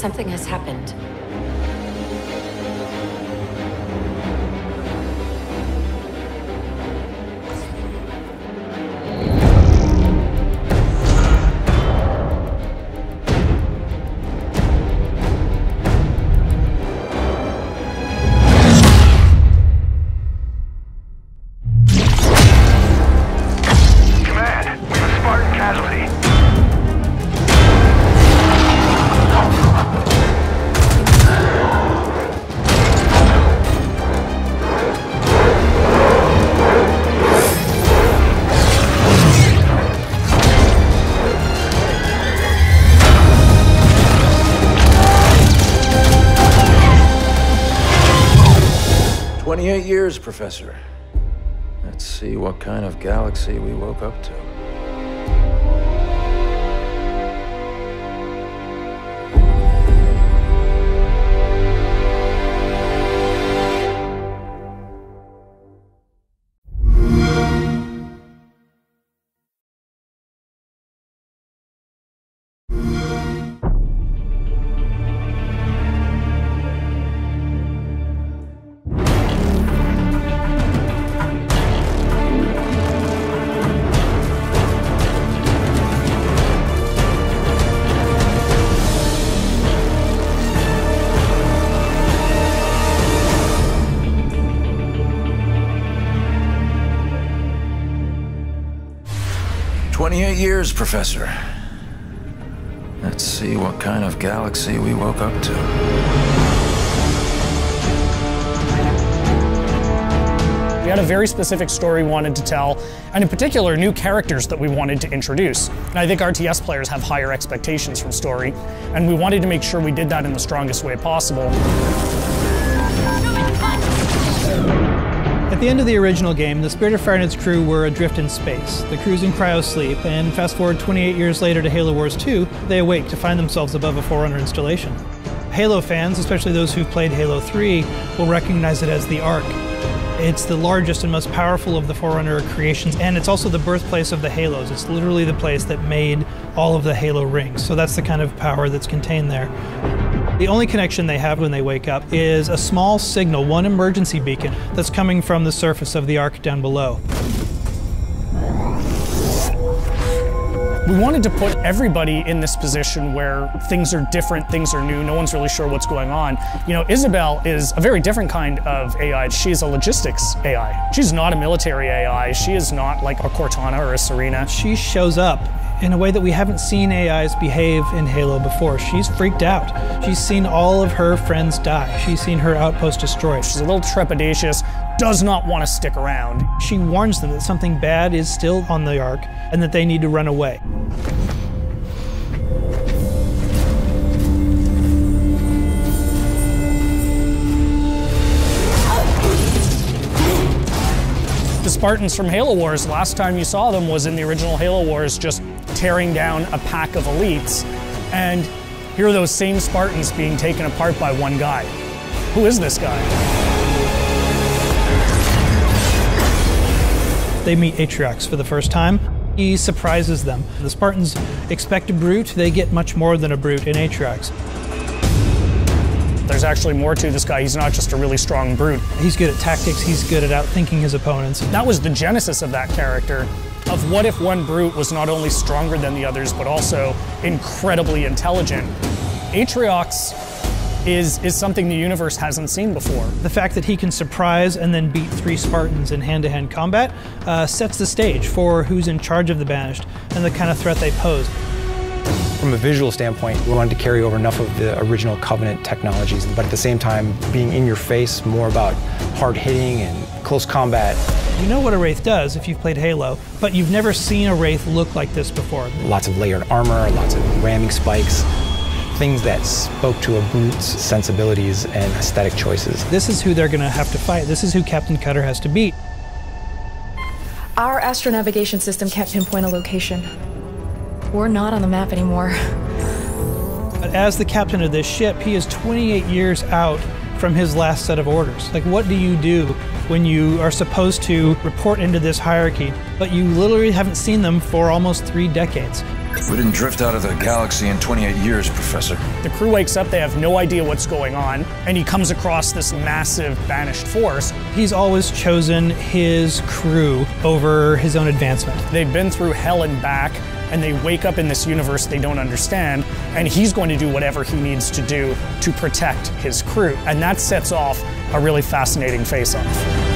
Something has happened. Command, we have a Spartan casualty. 28 years, Professor. Let's see what kind of galaxy we woke up to. "28 years, Professor. Let's see what kind of galaxy we woke up to." We had a very specific story we wanted to tell, and in particular, new characters that we wanted to introduce. And I think RTS players have higher expectations from story, and we wanted to make sure we did that in the strongest way possible. At the end of the original game, the Spirit of Fire and its crew were adrift in space. The crew's in cryosleep, and fast forward 28 years later to Halo Wars 2, they awake to find themselves above a Forerunner installation. Halo fans, especially those who've played Halo 3, will recognize it as the Ark. It's the largest and most powerful of the Forerunner creations, and it's also the birthplace of the Halos. It's literally the place that made all of the Halo rings, so that's the kind of power that's contained there. The only connection they have when they wake up is a small signal, one emergency beacon, that's coming from the surface of the Ark down below. We wanted to put everybody in this position where things are different, things are new, no one's really sure what's going on. You know, Isabel is a very different kind of AI. She's a logistics AI. She's not a military AI. She is not like a Cortana or a Serena. She shows up in a way that we haven't seen AIs behave in Halo before. She's freaked out. She's seen all of her friends die. She's seen her outpost destroyed. She's a little trepidatious, does not want to stick around. She warns them that something bad is still on the Ark and that they need to run away. The Spartans from Halo Wars, last time you saw them was in the original Halo Wars, just tearing down a pack of elites. And here are those same Spartans being taken apart by one guy. Who is this guy? They meet Atriox for the first time. He surprises them. The Spartans expect a brute, they get much more than a brute in Atriox. There's actually more to this guy. He's not just a really strong brute. He's good at tactics, he's good at outthinking his opponents. That was the genesis of that character, of what if one brute was not only stronger than the others, but also incredibly intelligent. Atriox is something the universe hasn't seen before. The fact that he can surprise and then beat 3 Spartans in hand-to-hand combat sets the stage for who's in charge of the Banished and the kind of threat they pose. From a visual standpoint, we wanted to carry over enough of the original Covenant technologies, but at the same time being in your face, more about hard hitting and close combat. You know what a Wraith does if you've played Halo, but you've never seen a Wraith look like this before. Lots of layered armor, lots of ramming spikes, things that spoke to a brute's sensibilities and aesthetic choices. This is who they're going to have to fight. This is who Captain Cutter has to beat. Our astronavigation system can't pinpoint a location. We're not on the map anymore. But as the captain of this ship, he is 28 years out from his last set of orders. Like, what do you do when you are supposed to report into this hierarchy, but you literally haven't seen them for almost 3 decades? We didn't drift out of the galaxy in 28 years, Professor. The crew wakes up, they have no idea what's going on, and he comes across this massive banished force. He's always chosen his crew over his own advancement. They've been through hell and back, and they wake up in this universe they don't understand, and he's going to do whatever he needs to do to protect his crew. And that sets off a really fascinating face-off.